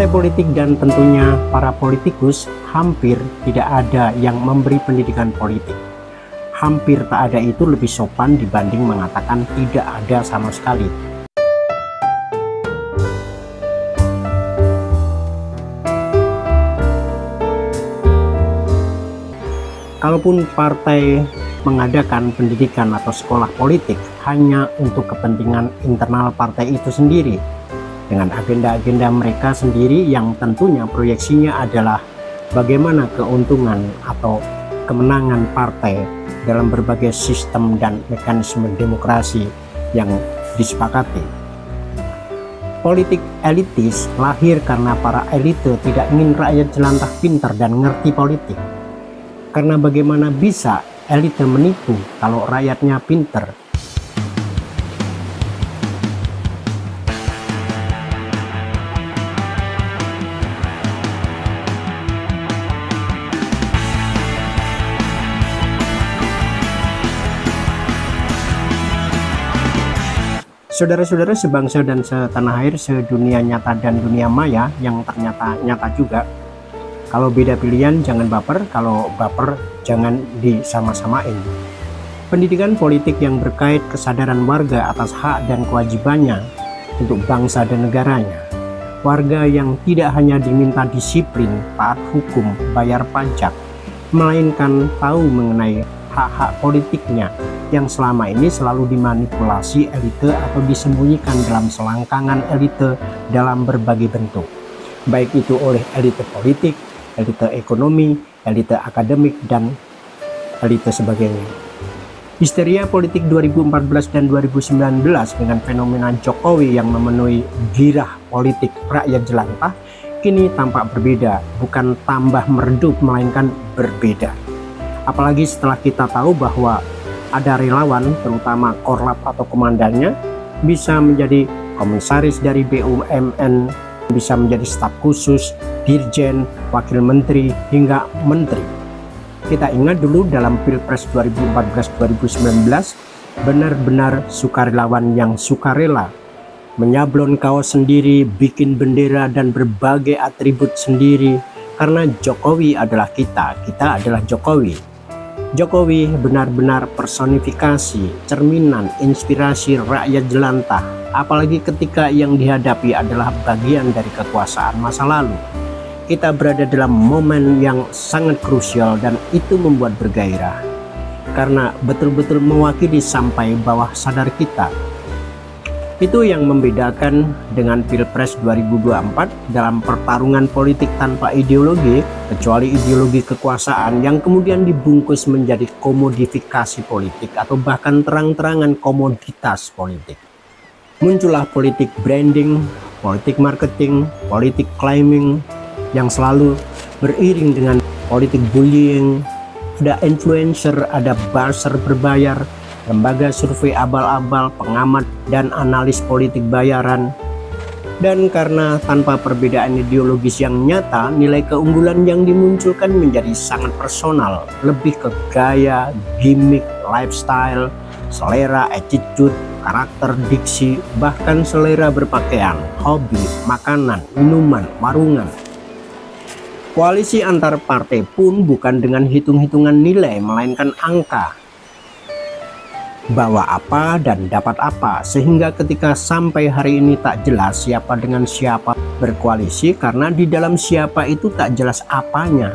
Partai politik dan tentunya para politikus hampir tidak ada yang memberi pendidikan politik. Hampir tak ada itu lebih sopan dibanding mengatakan tidak ada sama sekali. Kalaupun partai mengadakan pendidikan atau sekolah politik hanya untuk kepentingan internal partai itu sendiri, dengan agenda-agenda mereka sendiri yang tentunya proyeksinya adalah bagaimana keuntungan atau kemenangan partai dalam berbagai sistem dan mekanisme demokrasi yang disepakati. Politik elitis lahir karena para elite tidak ingin rakyat jelantah pintar dan ngerti politik. Karena bagaimana bisa elite menipu kalau rakyatnya pintar? Saudara-saudara sebangsa dan setanah air, sedunia nyata dan dunia maya yang ternyata nyata juga. Kalau beda pilihan jangan baper, kalau baper jangan disama-samain. Pendidikan politik yang berkait kesadaran warga atas hak dan kewajibannya untuk bangsa dan negaranya. Warga yang tidak hanya diminta disiplin, taat hukum, bayar pajak, melainkan tahu mengenai hak-hak politiknya yang selama ini selalu dimanipulasi elite atau disembunyikan dalam selangkangan elite dalam berbagai bentuk, baik itu oleh elite politik, elite ekonomi, elite akademik, dan elite sebagainya. Histeria politik 2014 dan 2019 dengan fenomena Jokowi yang memenuhi girah politik rakyat jelantah kini tampak berbeda, bukan tambah meredup melainkan berbeda. Apalagi setelah kita tahu bahwa ada relawan, terutama korlap atau komandannya, bisa menjadi komisaris dari BUMN, bisa menjadi staf khusus, dirjen, wakil menteri, hingga menteri. Kita ingat dulu dalam Pilpres 2014-2019, benar-benar sukarelawan yang sukarela, menyablon kaos sendiri, bikin bendera dan berbagai atribut sendiri, karena Jokowi adalah kita adalah Jokowi. Jokowi benar-benar personifikasi, cerminan, inspirasi rakyat jelantah, apalagi ketika yang dihadapi adalah bagian dari kekuasaan masa lalu. Kita berada dalam momen yang sangat krusial dan itu membuat bergairah, karena betul-betul mewakili sampai bawah sadar kita. Itu yang membedakan dengan Pilpres 2024 dalam pertarungan politik tanpa ideologi, kecuali ideologi kekuasaan yang kemudian dibungkus menjadi komodifikasi politik atau bahkan terang-terangan komoditas politik. Muncullah politik branding, politik marketing, politik claiming yang selalu beriring dengan politik bullying. Ada influencer, ada buzzer berbayar, lembaga survei abal-abal, pengamat dan analis politik bayaran. Dan karena tanpa perbedaan ideologis yang nyata, nilai keunggulan yang dimunculkan menjadi sangat personal, lebih ke gaya, gimmick, lifestyle, selera, attitude, karakter, diksi, bahkan selera berpakaian, hobi, makanan, minuman, warungan. Koalisi antar partai pun bukan dengan hitung-hitungan nilai, melainkan angka. Bawa apa dan dapat apa, sehingga ketika sampai hari ini tak jelas siapa dengan siapa berkoalisi, karena di dalam siapa itu tak jelas apanya.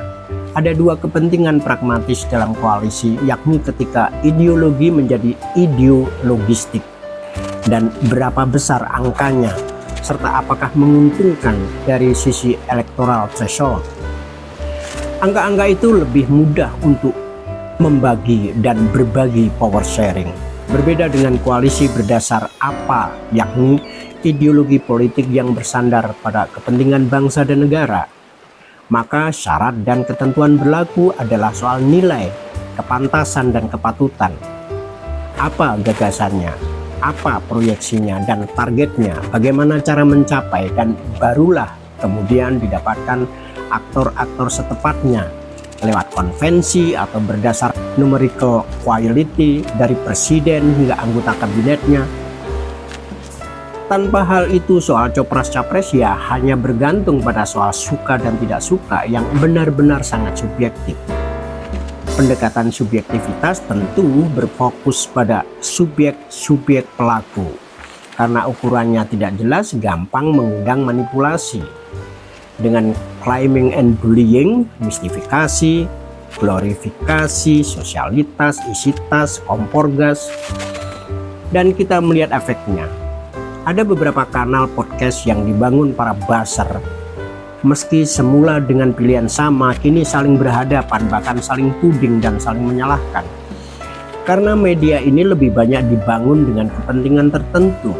Ada dua kepentingan pragmatis dalam koalisi, yakni ketika ideologi menjadi ideologistik dan berapa besar angkanya, serta apakah menguntungkan dari sisi electoral threshold. Angka-angka itu lebih mudah untuk membagi dan berbagi power sharing. Berbeda dengan koalisi berdasar apa, yakni ideologi politik yang bersandar pada kepentingan bangsa dan negara. Maka syarat dan ketentuan berlaku adalah soal nilai, kepantasan dan kepatutan. Apa gagasannya, apa proyeksinya dan targetnya, bagaimana cara mencapai, dan barulah kemudian didapatkan aktor-aktor setepatnya lewat konvensi atau berdasar numerical quality dari presiden hingga anggota kabinetnya. Tanpa hal itu, soal copras-capres ya hanya bergantung pada soal suka dan tidak suka yang benar-benar sangat subjektif. Pendekatan subjektivitas tentu berfokus pada subjek-subjek pelaku. Karena ukurannya tidak jelas, gampang mengundang manipulasi. Dengan claiming and bullying, mistifikasi, glorifikasi, sosialitas, isitas, kompor gas, dan kita melihat efeknya. Ada beberapa kanal podcast yang dibangun para buzzer. Meski semula dengan pilihan sama, kini saling berhadapan, bahkan saling tuding dan saling menyalahkan. Karena media ini lebih banyak dibangun dengan kepentingan tertentu.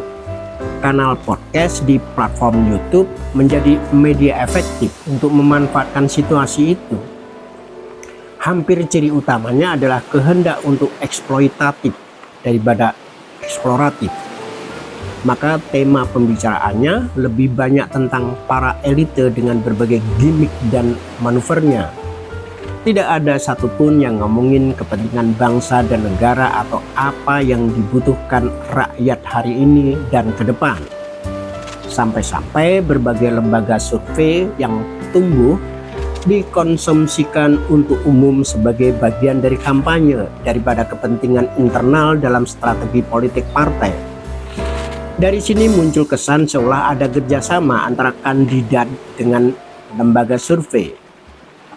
Kanal podcast di platform YouTube menjadi media efektif untuk memanfaatkan situasi itu. Hampir ciri utamanya adalah kehendak untuk eksploitatif daripada eksploratif. Maka tema pembicaraannya lebih banyak tentang para elite dengan berbagai gimmick dan manuvernya. Tidak ada satupun yang ngomongin kepentingan bangsa dan negara atau apa yang dibutuhkan rakyat hari ini dan ke depan. Sampai-sampai berbagai lembaga survei yang tumbuh dikonsumsikan untuk umum sebagai bagian dari kampanye daripada kepentingan internal dalam strategi politik partai. Dari sini muncul kesan seolah ada kerjasama antara kandidat dengan lembaga survei,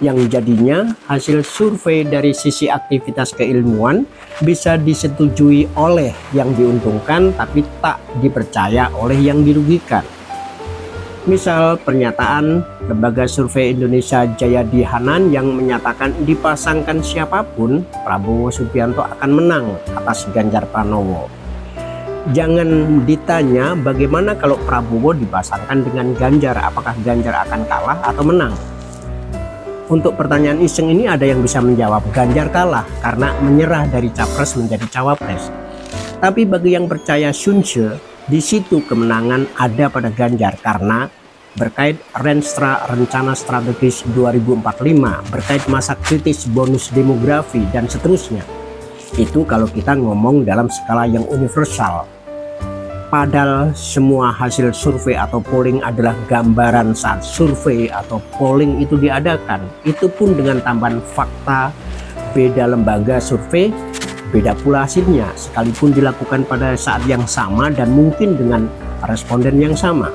yang jadinya hasil survei dari sisi aktivitas keilmuan bisa disetujui oleh yang diuntungkan tapi tak dipercaya oleh yang dirugikan. Misal pernyataan lembaga survei Indonesia Jayadi Hanan yang menyatakan dipasangkan siapapun Prabowo Subianto akan menang atas Ganjar Pranowo. Jangan ditanya bagaimana kalau Prabowo dipasangkan dengan Ganjar, apakah Ganjar akan kalah atau menang? Untuk pertanyaan iseng ini ada yang bisa menjawab Ganjar kalah karena menyerah dari capres menjadi cawapres. Tapi bagi yang percaya Sunse, di situ kemenangan ada pada Ganjar karena berkait Renstra Rencana Strategis 2045, berkait masa kritis bonus demografi dan seterusnya. Itu kalau kita ngomong dalam skala yang universal. Padahal semua hasil survei atau polling adalah gambaran saat survei atau polling itu diadakan. Itu pun dengan tambahan fakta, beda lembaga survei, beda pula hasilnya, sekalipun dilakukan pada saat yang sama dan mungkin dengan responden yang sama.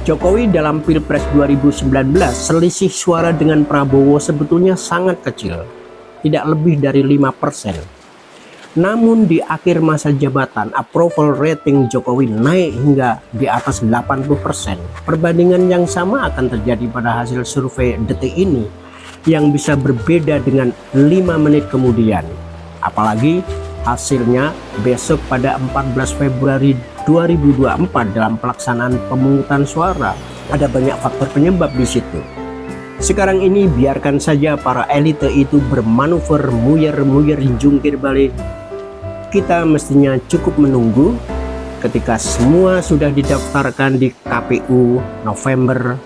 Jokowi dalam Pilpres 2019 selisih suara dengan Prabowo sebetulnya sangat kecil, tidak lebih dari 5%. Namun di akhir masa jabatan, approval rating Jokowi naik hingga di atas 80%. Perbandingan yang sama akan terjadi pada hasil survei detik ini yang bisa berbeda dengan 5 menit kemudian. Apalagi hasilnya besok pada 14 Februari 2024 dalam pelaksanaan pemungutan suara. Ada banyak faktor penyebab di situ. Sekarang ini biarkan saja para elite itu bermanuver muyer-muyer jungkir balik. Kita mestinya cukup menunggu ketika semua sudah didaftarkan di KPU November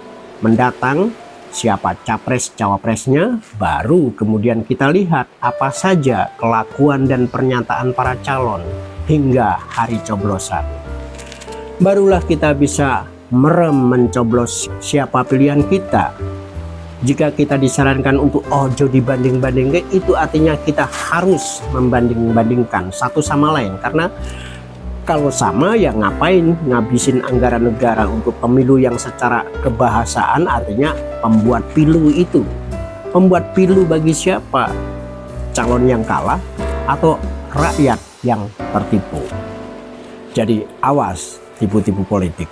mendatang, siapa capres-cawapresnya, baru kemudian kita lihat apa saja kelakuan dan pernyataan para calon hingga hari coblosan. Barulah kita bisa merem mencoblos siapa pilihan kita. Jika kita disarankan untuk ojo dibanding-bandingkan, itu artinya kita harus membanding-bandingkan satu sama lain. Karena kalau sama ya ngapain ngabisin anggaran negara untuk pemilu yang secara kebahasaan artinya pembuat pilu itu. Pembuat pilu bagi siapa? Calon yang kalah atau rakyat yang tertipu? Jadi awas tipu-tipu politik.